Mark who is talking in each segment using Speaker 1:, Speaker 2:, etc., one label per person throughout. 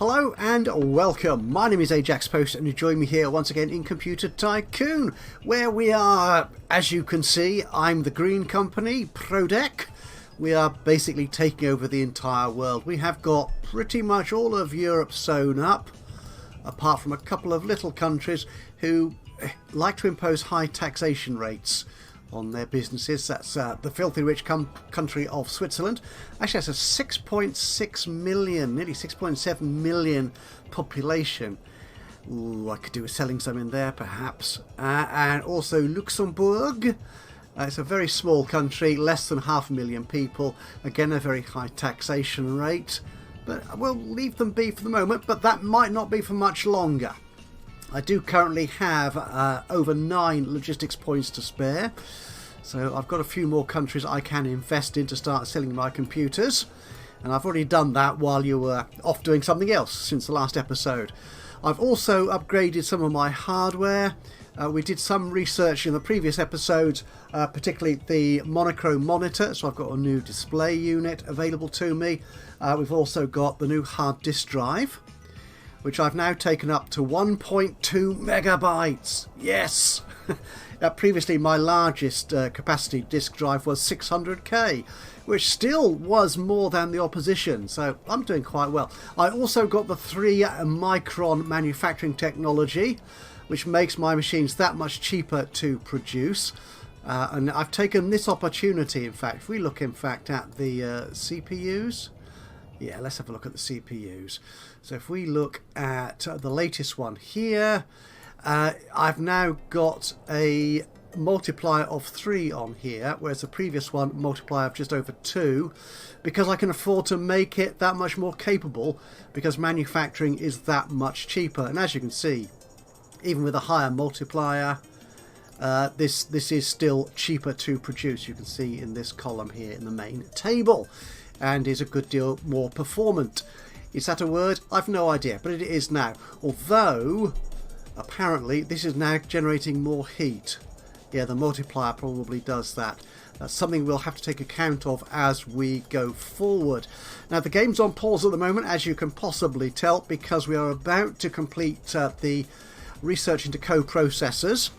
Speaker 1: Hello and welcome. My name is Ajaxpost and you join me here once again in Computer Tycoon, where we are, as you can see, I'm the green company, Prodec. We are basically taking over the entire world. We have got pretty much all of Europe sewn up, apart from a couple of little countries who like to impose high taxation rates on their businesses. That's the filthy rich country of Switzerland. Actually, that's a 6.6 million, nearly 6.7 million population. Ooh, I could do with selling some in there, perhaps. And also Luxembourg. It's a very small country, less than 500,000 people. Again, a very high taxation rate. But we'll leave them be for the moment, but that might not be for much longer. I do currently have over 9 logistics points to spare, so I've got a few more countries I can invest in to start selling my computers, and I've already done that while you were off doing something else since the last episode. I've also upgraded some of my hardware. We did some research in the previous episodes, particularly the monochrome monitor, so I've got a new display unit available to me. We've also got the new hard disk drive, which I've now taken up to 1.2 megabytes. Yes! Previously, my largest capacity disk drive was 600k, which still was more than the opposition, so I'm doing quite well. I also got the 3-micron manufacturing technology, which makes my machines that much cheaper to produce. And I've taken this opportunity, in fact, if we look in fact at the CPUs, yeah, let's have a look at the CPUs. So if we look at the latest one here, I've now got a multiplier of 3 on here, whereas the previous one multiplier of just over 2, because I can afford to make it that much more capable, because manufacturing is that much cheaper. And as you can see, even with a higher multiplier, this is still cheaper to produce. You can see in this column here in the main table, and is a good deal more performant. Is that a word? I've no idea, but it is now. Although, apparently, this is now generating more heat. Yeah, the multiplier probably does that. That's something we'll have to take account of as we go forward. Now, the game's on pause at the moment, as you can possibly tell, because we are about to complete the research into co-processors.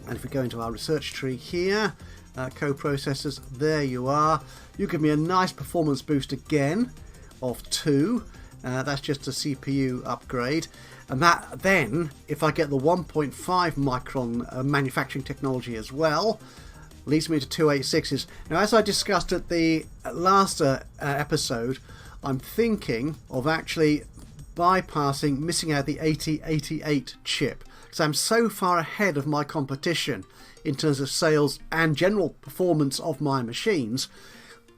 Speaker 1: And if we go into our research tree here, co-processors, there you are. You give me a nice performance boost again of 2. That's just a CPU upgrade. And that then, if I get the 1.5 micron manufacturing technology as well, leads me to 286s. Now, as I discussed at the last episode, I'm thinking of actually missing out the 8088 chip, because I'm so far ahead of my competition in terms of sales and general performance of my machines.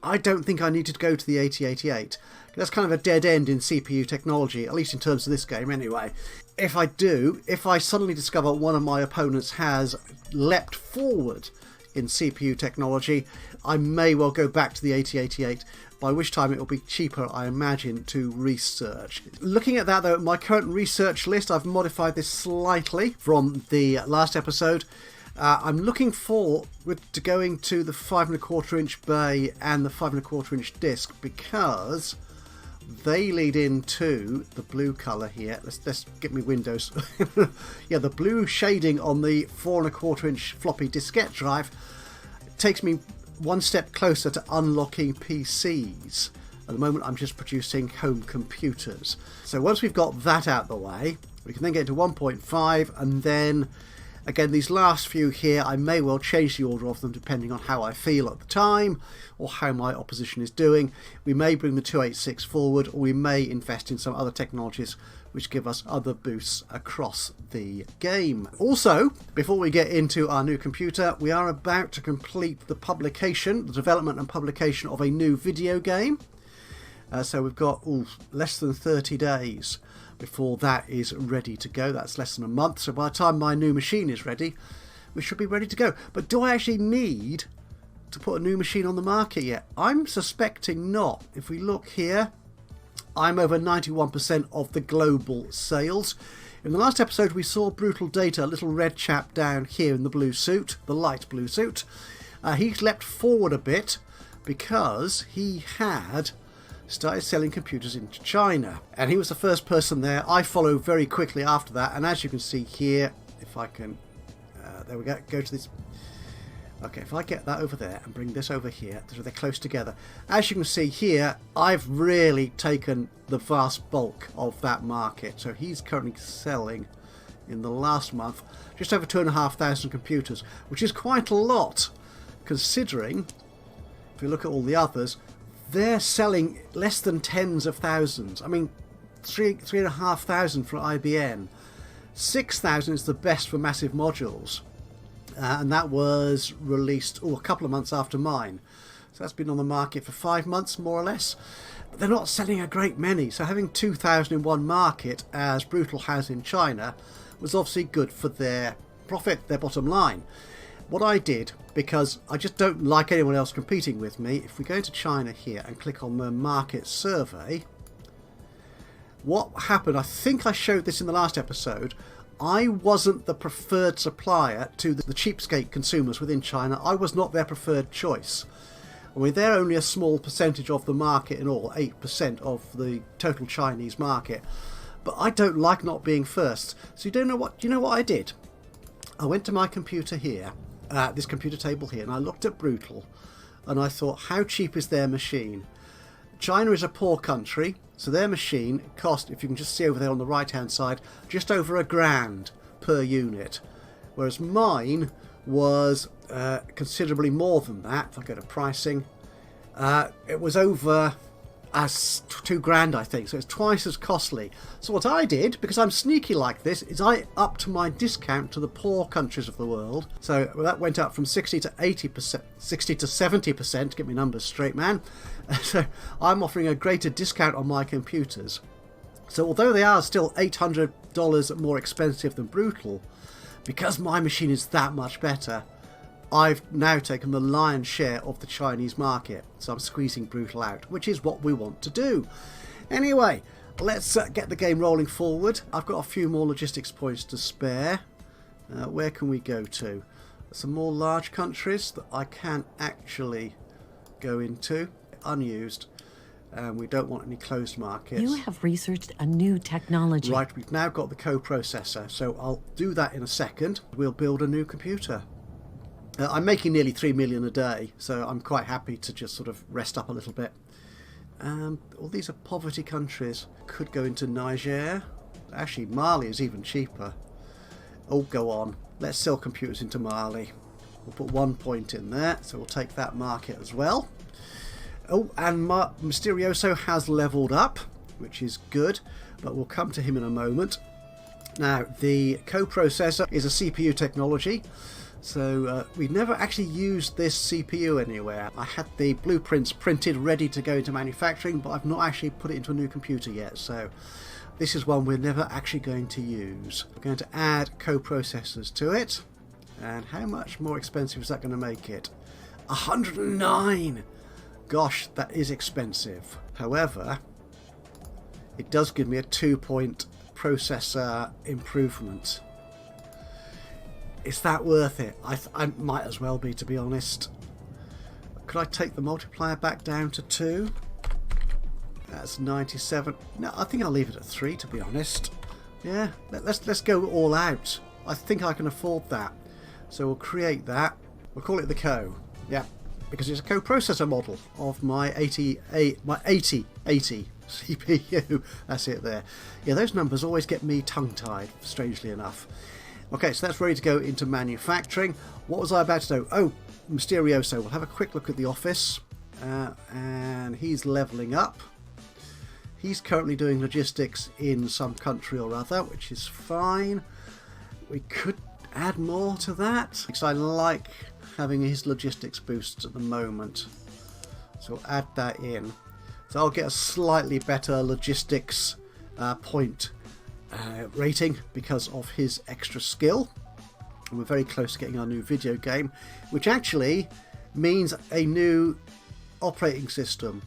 Speaker 1: I don't think I need to go to the 8088. That's kind of a dead end in CPU technology, at least in terms of this game anyway. If I do, if I suddenly discover one of my opponents has leapt forward in CPU technology, I may well go back to the 8088, by which time it will be cheaper, I imagine, to research. Looking at that though, my current research list, I've modified this slightly from the last episode. I'm looking forward to going to the 5¼ inch bay and the 5¼ inch disc, because they lead into the blue colour here. Let's get me Windows. Yeah, the blue shading on the 4¼ inch floppy diskette drive takes me one step closer to unlocking PCs. At the moment, I'm just producing home computers. So once we've got that out the way, we can then get to 1.5, and then again, these last few here, I may well change the order of them depending on how I feel at the time or how my opposition is doing. We may bring the 286 forward, or we may invest in some other technologies which give us other boosts across the game. Also, before we get into our new computer, we are about to complete the development and publication of a new video game. So we've got less than 30 days before that is ready to go. That's less than a month, so by the time my new machine is ready, we should be ready to go. But do I actually need to put a new machine on the market yet? I'm suspecting not. If we look here, I'm over 91% of the global sales. In the last episode, we saw Brutal Data, a little red chap down here in the blue suit, the light blue suit. He's leapt forward a bit because he had started selling computers into China. And he was the first person there. I followed very quickly after that. And as you can see here, if I can... there we go to this... Okay, if I get that over there and bring this over here, so they're close together. As you can see here, I've really taken the vast bulk of that market. So he's currently selling, in the last month, just over 2,500 computers, which is quite a lot, considering, if you look at all the others, they're selling less than tens of thousands. I mean, 3,500 for IBM. 6,000 is the best for massive modules. And that was released a couple of months after mine. So that's been on the market for 5 months, more or less. But they're not selling a great many. So having 2,000 in one market, as Brutal has in China, was obviously good for their profit, their bottom line. What I did, because I just don't like anyone else competing with me, if we go into China here and click on the market survey, what happened, I think I showed this in the last episode, I wasn't the preferred supplier to the cheapskate consumers within China. I was not their preferred choice. I mean, they're only a small percentage of the market in all, 8% of the total Chinese market. But I don't like not being first. So you know what I did? I went to my computer here, this computer table here, and I looked at Brutal, and I thought, how cheap is their machine? China is a poor country, so their machine cost, if you can just see over there on the right hand side, just over $1,000 per unit, whereas mine was considerably more than that. If I go to pricing, it was over $2,000, I think, so it's twice as costly. So what I did, because I'm sneaky like this, is I upped my discount to the poor countries of the world. So that went up from 60 to 80%, 60 to 70%, get me numbers straight, man. So I'm offering a greater discount on my computers. So although they are still $800 more expensive than Brutal, because my machine is that much better, I've now taken the lion's share of the Chinese market. So I'm squeezing Brutal out, which is what we want to do. Anyway, let's get the game rolling forward. I've got a few more logistics points to spare. Where can we go to? Some more large countries that I can actually go into. Unused. And we don't want any closed markets.
Speaker 2: You have researched a new technology.
Speaker 1: Right, we've now got the coprocessor. So I'll do that in a second. We'll build a new computer. I'm making nearly 3 million a day, so I'm quite happy to just sort of rest up a little bit. All these are poverty countries. Could go into Niger. Actually, Mali is even cheaper. Oh, go on. Let's sell computers into Mali. We'll put 1 point in there, so we'll take that market as well. Oh, and Mysterioso has leveled up, which is good, but we'll come to him in a moment. Now, the coprocessor is a CPU technology. So we've never actually used this CPU anywhere. I had the blueprints printed ready to go into manufacturing, but I've not actually put it into a new computer yet. So this is one we're never actually going to use. We're going to add coprocessors to it. And how much more expensive is that going to make it? 109! Gosh, that is expensive. However, it does give me a 2-point processor improvement. Is that worth it? I might as well be, to be honest. Could I take the multiplier back down to 2? That's 97. No, I think I'll leave it at 3, to be honest. Yeah, let's go all out. I think I can afford that. So we'll create that. We'll call it the Co. Yeah, because it's a coprocessor model of my 80 CPU. That's it there. Yeah, those numbers always get me tongue-tied, strangely enough. Okay, so that's ready to go into manufacturing. What was I about to do? Oh, Mysterioso. We'll have a quick look at the office. And he's levelling up. He's currently doing logistics in some country or other, which is fine. We could add more to that, because I like having his logistics boosts at the moment. So we'll add that in. So I'll get a slightly better logistics point rating because of his extra skill. And we're very close to getting our new video game, which actually means a new operating system.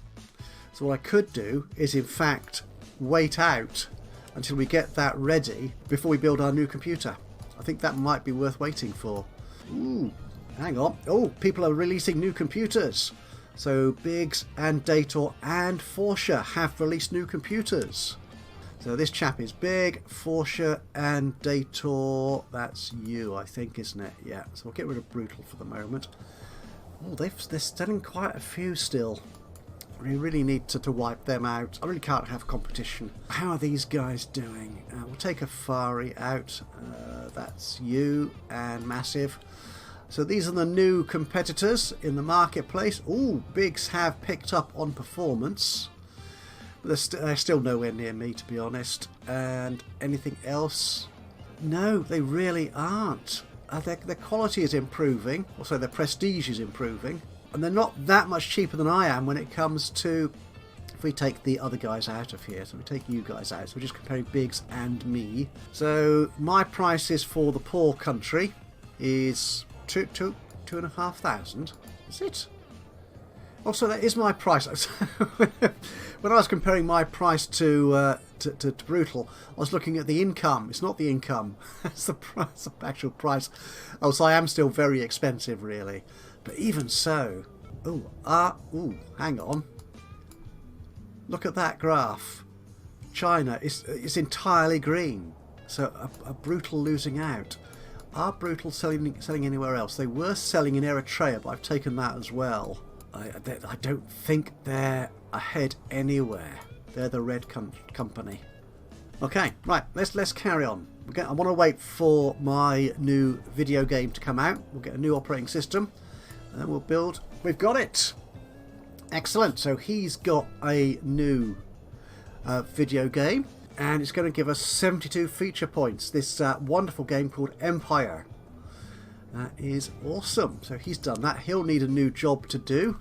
Speaker 1: So what I could do is in fact wait out until we get that ready before we build our new computer. I think that might be worth waiting for. Ooh, hang on. Oh, people are releasing new computers. So Biggs and Dator and Forsha have released new computers. So this chap is Big, Forsha and Dator. That's you, I think, isn't it? Yeah, so we'll get rid of Brutal for the moment. Oh, they're selling quite a few still. We really need to wipe them out. I really can't have competition. How are these guys doing? We'll take a Fari out. That's you and Massive. So these are the new competitors in the marketplace. Ooh, Biggs have picked up on performance. But they're still nowhere near me, to be honest. And anything else? No, they really aren't. Their quality is improving. Also, their prestige is improving. And they're not that much cheaper than I am when it comes to... If we take the other guys out of here, so we take you guys out. So we're just comparing Biggs and me. So my prices for the poor country is 2,500. Is it? Also, that is my price. When I was comparing my price to Brutal, I was looking at the income. It's not the income. That's the price, the actual price. Oh, so I am still very expensive, really. But even so... hang on. Look at that graph. China is entirely green. So a Brutal losing out. Are Brutal selling anywhere else? They were selling in Eritrea, but I've taken that as well. I don't think they're ahead anywhere. They're the red company. Okay, right, let's carry on. I want to wait for my new video game to come out. We'll get a new operating system, and then we'll build. We've got it! Excellent, so he's got a new video game, and it's going to give us 72 feature points. This wonderful game called Empire. That is awesome. So he's done that. He'll need a new job to do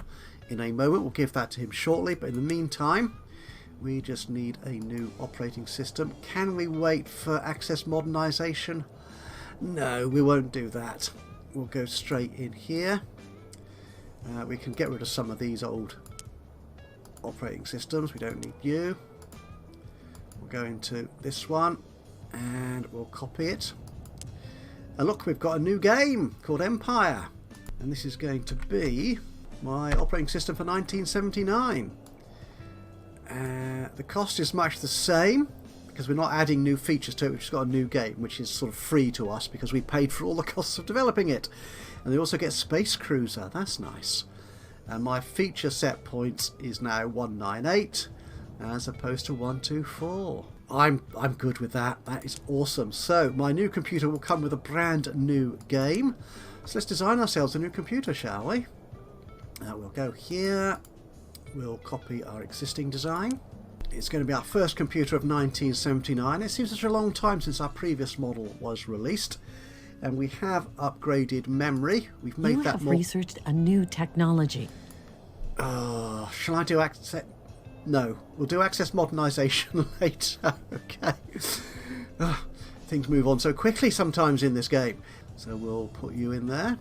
Speaker 1: in a moment. We'll give that to him shortly. But in the meantime, we just need a new operating system. Can we wait for access modernization? No, we won't do that. We'll go straight in here. We can get rid of some of these old operating systems. We don't need you. We'll go into this one and we'll copy it. And look, we've got a new game called Empire. And this is going to be my operating system for 1979. The cost is much the same because we're not adding new features to it. We've just got a new game, which is sort of free to us because we paid for all the costs of developing it. And they also get Space Cruiser. That's nice. And my feature set points is now 198 as opposed to 124. I'm good with that. That is awesome. So my new computer will come with a brand new game. So let's design ourselves a new computer, shall we? We'll go here. We'll copy our existing design. It's going to be our first computer of 1979. It seems such a long time since our previous model was released. And we have upgraded memory. We've made
Speaker 2: you
Speaker 1: that
Speaker 2: have
Speaker 1: more...
Speaker 2: researched a new technology.
Speaker 1: Shall I do access... No, we'll do access modernization later. Okay. Things move on so quickly sometimes in this game. So we'll put you in there.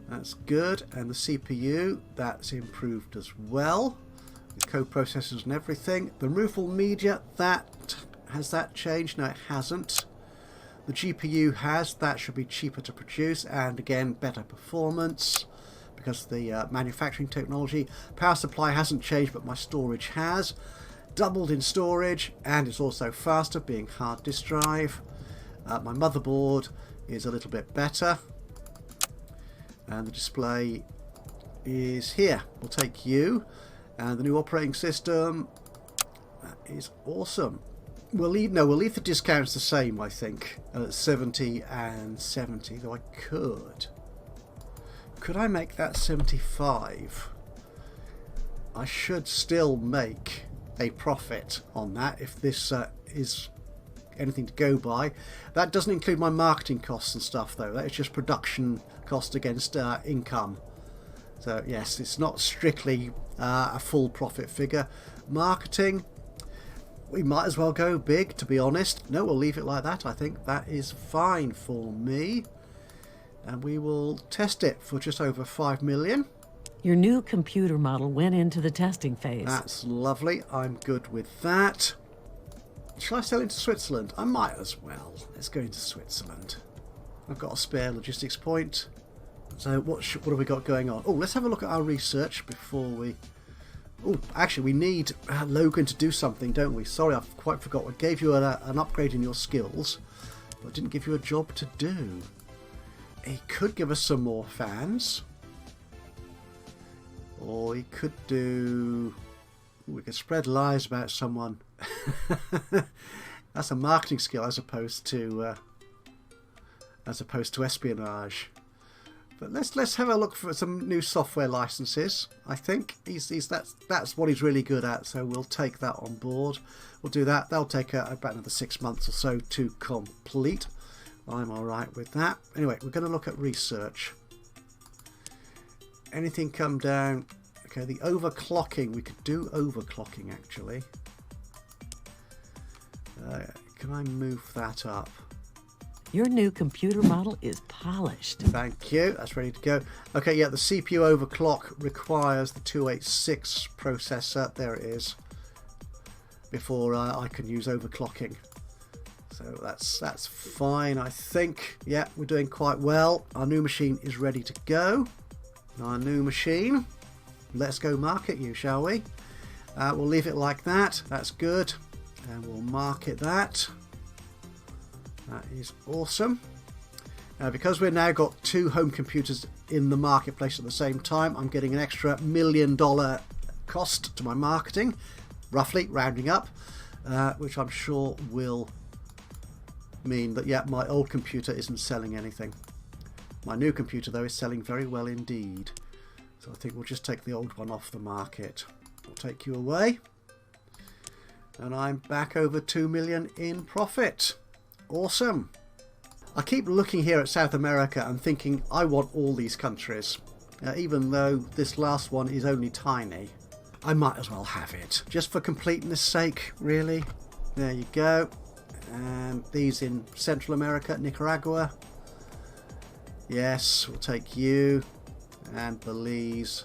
Speaker 1: That's good. And the CPU, that's improved as well. With co-processors and everything. The removable media, has that changed? No, it hasn't. The GPU has. That should be cheaper to produce. And again, better performance. Because of the manufacturing technology. Power supply hasn't changed, but my storage has. Doubled in storage, and it's also faster, being hard disk drive. My motherboard is a little bit better. And the display is here. We'll take you. And the new operating system, that is awesome. We'll leave the discounts the same, I think. 70 and 70, though I could. Could I make that 75? I should still make a profit on that if this is anything to go by. That doesn't include my marketing costs and stuff, though. That is just production cost against income. So yes, it's not strictly a full profit figure. Marketing, we might as well go big, to be honest. No, we'll leave it like that. I think that is fine for me. And we will test it for just over 5 million.
Speaker 2: Your new computer model went into the testing phase.
Speaker 1: That's lovely. I'm good with that. Shall I sell into Switzerland? I might as well. Let's go into Switzerland. I've got a spare logistics point. So what have we got going on? Oh, let's have a look at our research before we... Oh, actually, we need Logan to do something, don't we? Sorry, I quite forgot. I gave you an upgrade in your skills, but I didn't give you a job to do. He could give us some more fans. Or he could do... Ooh, we could spread lies about someone. That's a marketing skill as opposed to espionage. But let's have a look for some new software licenses. I think that's what he's really good at, so we'll take that on board. We'll do that. That'll take about another 6 months or so to complete. I'm alright with that. Anyway, we're going to look at research. Anything come down? Okay, the overclocking. We could do overclocking actually. Can I move that up?
Speaker 2: Your new computer model is polished.
Speaker 1: Thank you. That's ready to go. Okay, yeah, the CPU overclock requires the 286 processor. There it is. Before I can use overclocking. So that's fine, I think. Yeah, we're doing quite well. Our new machine is ready to go. Our new machine. Let's go market you, shall we? We'll leave it like that. That's good. And we'll market that. That is awesome. Because we've now got 2 home computers in the marketplace at the same time, I'm getting an extra $1 million cost to my marketing, roughly, rounding up, which I'm sure will mean that, yeah, my old computer isn't selling anything. My new computer, though, is selling very well indeed. So I think we'll just take the old one off the market. We'll take you away. And I'm back over 2 million in profit. Awesome. I keep looking here at South America and thinking I want all these countries, even though this last one is only tiny. I might as well have it, just for completeness sake, really. There you go. And these in Central America, Nicaragua. Yes, we'll take you. And Belize.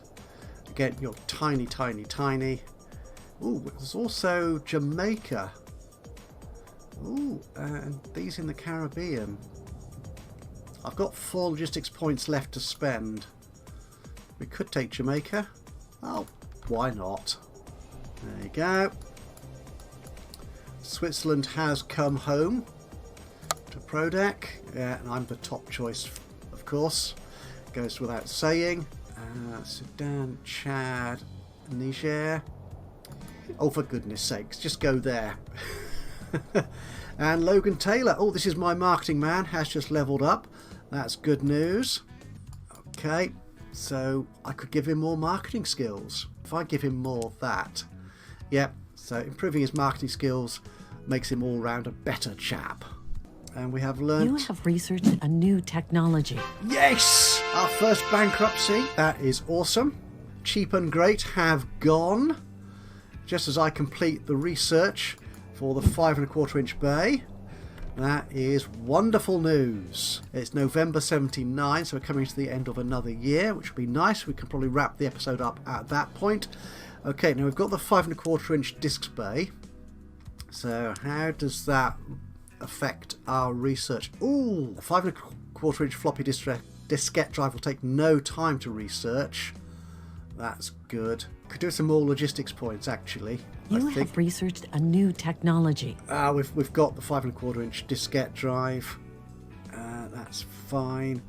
Speaker 1: Again, you're tiny, tiny, tiny. Ooh, there's also Jamaica. Ooh, and these in the Caribbean. I've got 4 logistics points left to spend. We could take Jamaica. Oh, why not? There you go. Switzerland has come home to Prodec. Yeah, and I'm the top choice, of course. Goes without saying. Sudan, Chad, Niger. Oh, for goodness sakes, just go there. And Logan Taylor. Oh, this is my marketing man. Has just leveled up. That's good news. Okay, so I could give him more marketing skills. If I give him more of that. Yep, so improving his marketing skills makes him all round a better chap. And we have learned...
Speaker 2: You have researched a new technology.
Speaker 1: Yes! Our first bankruptcy. That is awesome. Cheap and Great have gone. Just as I complete the research for the 5¼ inch bay. That is wonderful news. It's November 79, so we're coming to the end of another year, which will be nice. We can probably wrap the episode up at that point. Okay, now we've got the 5¼ inch disc bay. So how does that affect our research? Ooh, a 5¼ inch floppy diskette drive will take no time to research. That's good. Could do some more logistics points, actually.
Speaker 2: You have researched a new technology.
Speaker 1: We've got the 5¼ inch diskette drive. That's fine.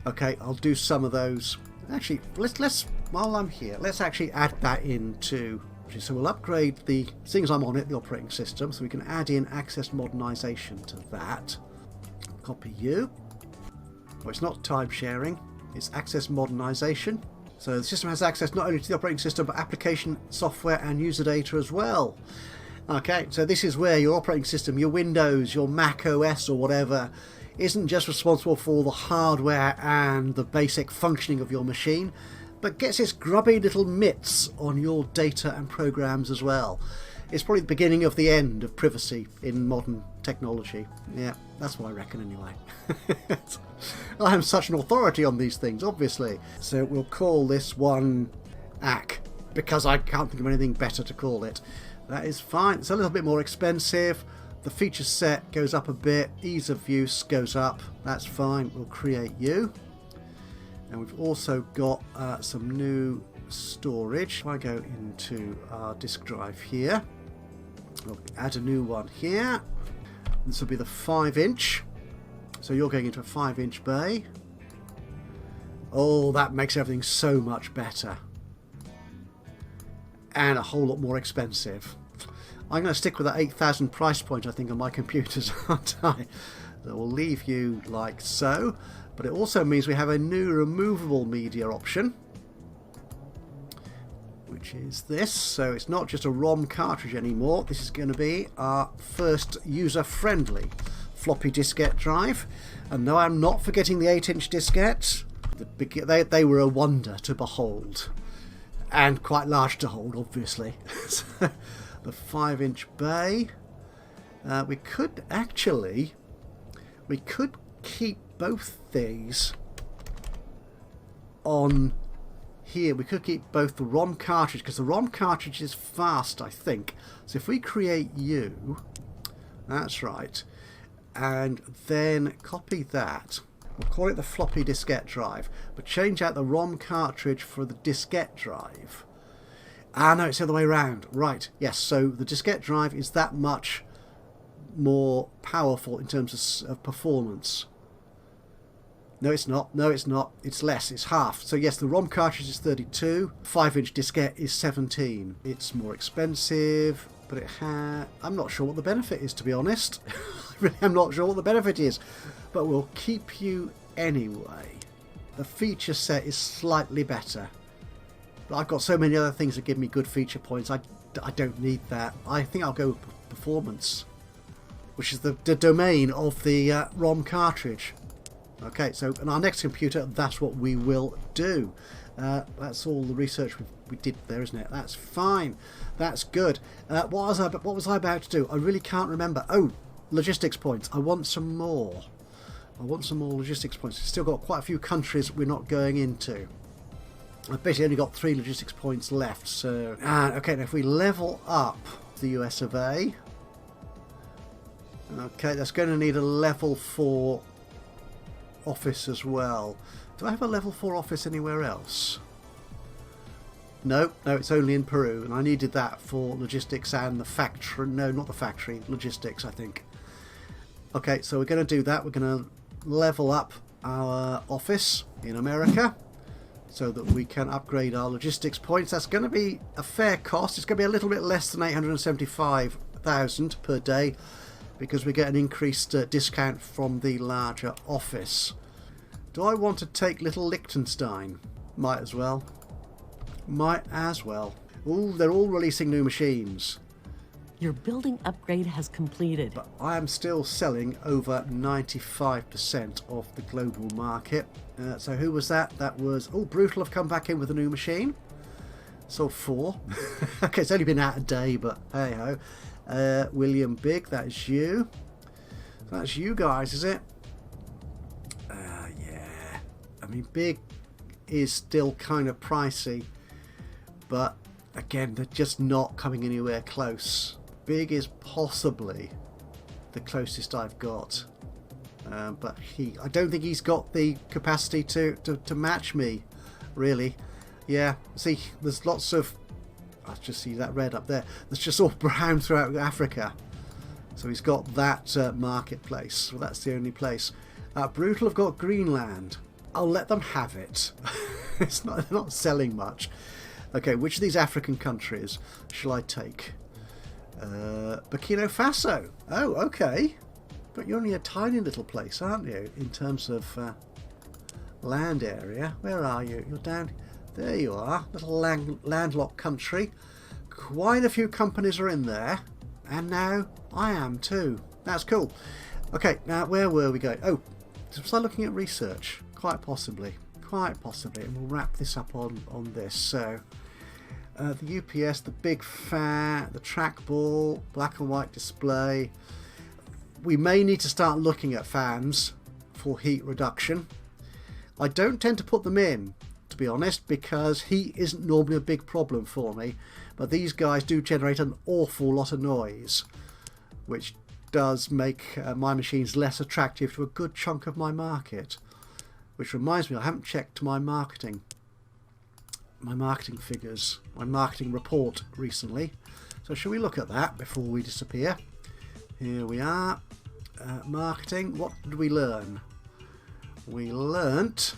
Speaker 1: Okay, I'll do some of those. Actually, let's while I'm here, let's actually add that into. So we'll upgrade the things I'm on it, the operating system, so we can add in access modernization to that. Copy you. Well, it's not time sharing, it's access modernization. So the system has access not only to the operating system, but application, software, and user data as well. Okay, so this is where your operating system, your Windows, your Mac OS or whatever, isn't just responsible for the hardware and the basic functioning of your machine, but gets its grubby little mitts on your data and programs as well. It's probably the beginning of the end of privacy in modern technology. Yeah, that's what I reckon anyway. I am such an authority on these things, obviously. So we'll call this one AC, because I can't think of anything better to call it. That is fine. It's a little bit more expensive. The feature set goes up a bit. Ease of use goes up. That's fine. We'll create you. And we've also got some new storage. If I go into our disk drive here, we'll add a new one here. This will be the 5-inch. So you're going into a 5-inch bay. Oh, that makes everything so much better. And a whole lot more expensive. I'm going to stick with that 8,000 price point, I think, on my computers, aren't I? So we'll leave you like so. But it also means we have a new removable media option, which is this. So it's not just a ROM cartridge anymore. This is going to be our first user-friendly floppy diskette drive. And no, I'm not forgetting the 8-inch diskettes. They were a wonder to behold. And quite large to hold, obviously. So, the 5-inch bay. We could keep both these on here. We could keep both the ROM cartridge, because the ROM cartridge is fast, I think. So if we create you, that's right, and then copy that. We'll call it the floppy diskette drive, but change out the ROM cartridge for the diskette drive. Ah, no, it's the other way around. Right, yes, so the diskette drive is that much more powerful in terms of performance. No, it's not. No, it's not. It's less. It's half. So yes, the ROM cartridge is 32. 5-inch diskette is 17. It's more expensive, but I'm not sure what the benefit is, to be honest. I really am not sure what the benefit is. But we'll keep you anyway. The feature set is slightly better. But I've got so many other things that give me good feature points. I don't need that. I think I'll go with performance, which is the domain of the ROM cartridge. Okay, so on our next computer, that's what we will do. That's all the research we did there, isn't it? That's fine. That's good. What was I about to do? I really can't remember. Oh, logistics points. I want some more. I want some more logistics points. We've still got quite a few countries we're not going into. I've basically only got 3 logistics points left. So, okay, now if we level up the US of A, okay, that's going to need a level 4 office as well. Do I have a level 4 office anywhere else? No, it's only in Peru, and I needed that for logistics and the factory. No, not the factory, logistics, I think. Okay, so we're going to do that. We're going to level up our office in America so that we can upgrade our logistics points. That's going to be a fair cost. It's going to be a little bit less than 875,000 per day, because we get an increased discount from the larger office. Do I want to take little Liechtenstein? Might as well. Might as well. Ooh, they're all releasing new machines.
Speaker 2: Your building upgrade has completed.
Speaker 1: But I am still selling over 95% of the global market. So who was that? That was... Oh, Brutal have come back in with a new machine. Sold 4. Okay, it's only been out a day, but hey-ho. William Big, that is you. That's you guys, is it? Yeah. I mean, Big is still kind of pricey, but again, they're just not coming anywhere close. Big is possibly the closest I've got, but I don't think he's got the capacity to match me, really. Yeah, see, there's lots of... I just see that red up there. That's just all brown throughout Africa. So he's got that marketplace. So that's the only place. Brutal have got Greenland. I'll let them have it. They're not selling much. Okay, which of these African countries shall I take? Burkina Faso. Oh, okay. But you're only a tiny little place, aren't you, in terms of land area? Where are you? You're down... There you are, little landlocked country. Quite a few companies are in there, and now I am too. That's cool. Okay, now where were we going? Oh, was I looking at research? Quite possibly, and we'll wrap this up on this. So, the UPS, the big fan, the trackball, black and white display. We may need to start looking at fans for heat reduction. I don't tend to put them in, to be honest, because heat isn't normally a big problem for me, but these guys do generate an awful lot of noise, which does make my machines less attractive to a good chunk of my market. Which reminds me, I haven't checked my marketing figures, my marketing report recently. So shall we look at that before we disappear? Here we are. Marketing. What did we learn? We learnt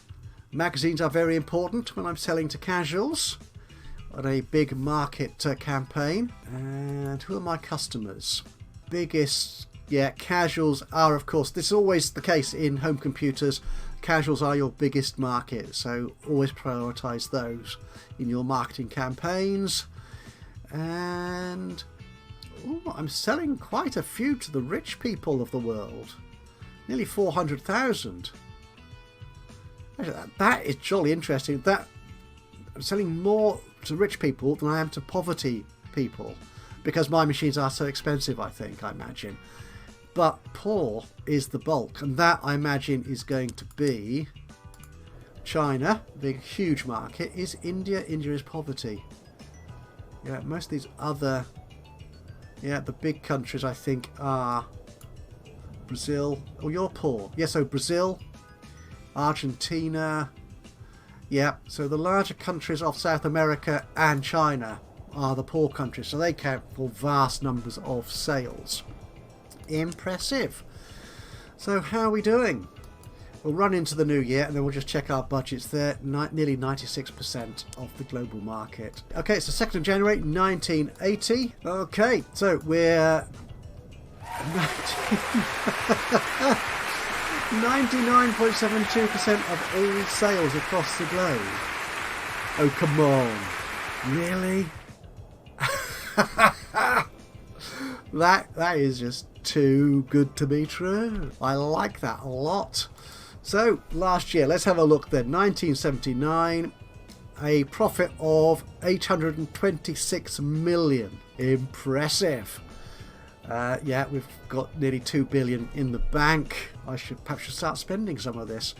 Speaker 1: magazines are very important when I'm selling to casuals on a big market campaign. And who are my customers? Biggest, casuals are, of course, this is always the case in home computers. Casuals are your biggest market, so always prioritize those in your marketing campaigns. And I'm selling quite a few to the rich people of the world. Nearly 400,000. That is jolly interesting. That I'm selling more to rich people than I am to poverty people, because my machines are so expensive, I imagine. But poor is the bulk, and that I imagine is going to be China, big huge market. Is India? India is poverty. Yeah, most of these other, the big countries I think are Brazil. Oh, you're poor. Yeah, so Brazil, Argentina. Yeah, so the larger countries of South America and China are the poor countries, so they count for vast numbers of sales. Impressive. So how are we doing? We'll run into the new year and then we'll just check our budgets there. Nearly 96% of the global market. Okay, it's the 2nd of January 1980. Okay, so we're 99.72% of all sales across the globe. Oh, come on. Really? That is just too good to be true. I like that a lot. So last year, let's have a look then. 1979, a profit of 826 million. Impressive. We've got nearly 2 billion in the bank. I should perhaps start spending some of this.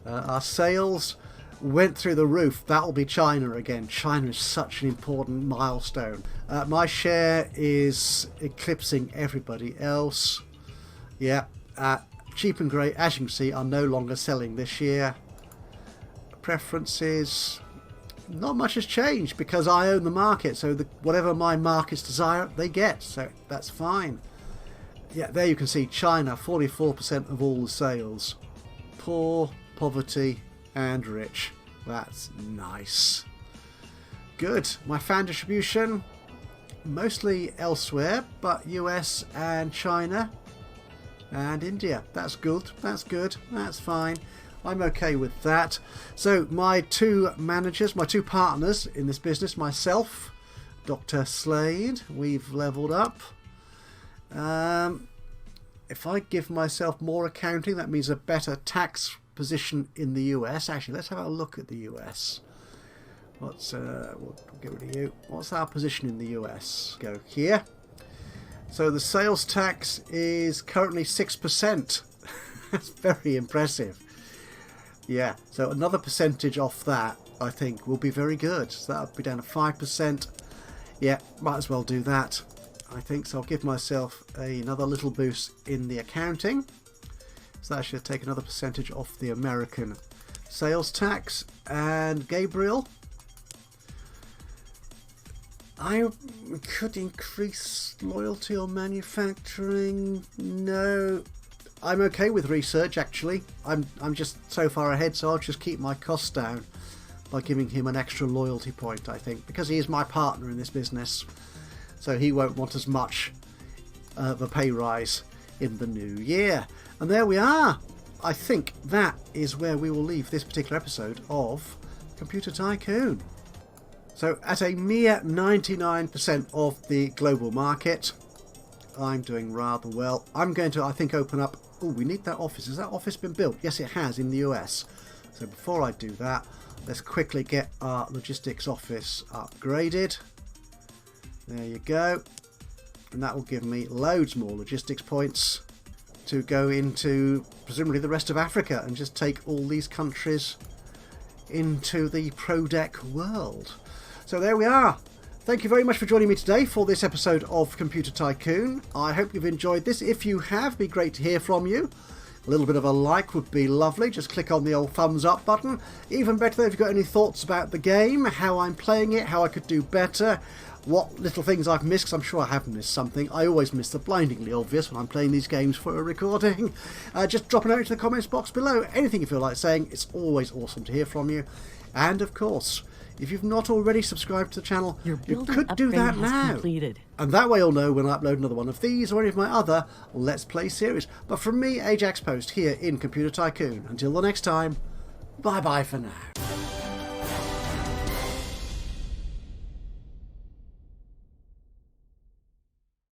Speaker 1: Our sales went through the roof. That'll be China again. China is such an important milestone. My share is eclipsing everybody else. Cheap and Grey, as you can see, are no longer selling this year. Preferences, not much has changed because I own the market, so whatever my markets desire, they get, so that's fine. Yeah, there you can see China, 44% of all the sales. Poor, poverty, and rich. That's nice. Good. My fan distribution, mostly elsewhere, but US and China and India. That's good. That's good. That's fine. I'm okay with that. So my two managers, my two partners in this business, myself, Dr. Slade, we've leveled up. If I give myself more accounting, that means a better tax position in the US. Actually, let's have a look at the US. We'll get rid of you. What's our position in the US? Go here. So the sales tax is currently 6%. That's very impressive. Yeah, so another percentage off that, I think, will be very good. So that'll be down to 5%. Yeah, might as well do that, I think. So I'll give myself another little boost in the accounting. So that should take another percentage off the American sales tax. And Gabriel, I could increase loyalty or manufacturing. No, I'm okay with research, actually. I'm just so far ahead, so I'll just keep my costs down by giving him an extra loyalty point, I think, because he is my partner in this business, so he won't want as much of a pay rise in the new year. And there we are. I think that is where we will leave this particular episode of Computer Tycoon. So at a mere 99% of the global market, I'm doing rather well. I'm going to, I think, open up... Oh, we need that office. Has that office been built? Yes, it has, in the US. So before I do that, let's quickly get our logistics office upgraded. There you go. And that will give me loads more logistics points to go into, presumably, the rest of Africa and just take all these countries into the ProDeck world. So there we are. Thank you very much for joining me today for this episode of Computer Tycoon. I hope you've enjoyed this. If you have, it'd be great to hear from you. A little bit of a like would be lovely. Just click on the old thumbs up button. Even better though, if you've got any thoughts about the game, how I'm playing it, how I could do better, what little things I've missed, because I'm sure I have missed something. I always miss the blindingly obvious when I'm playing these games for a recording. Just drop a note into the comments box below. Anything you feel like saying. It's always awesome to hear from you. And of course, if you've not already subscribed to the channel, you could do that now.
Speaker 2: Completed. And
Speaker 1: that way you'll know when I upload another one of these or any of my other Let's Play series. But from me, Ajaxpost, here in Computer Tycoon. Until the next time, bye-bye for now.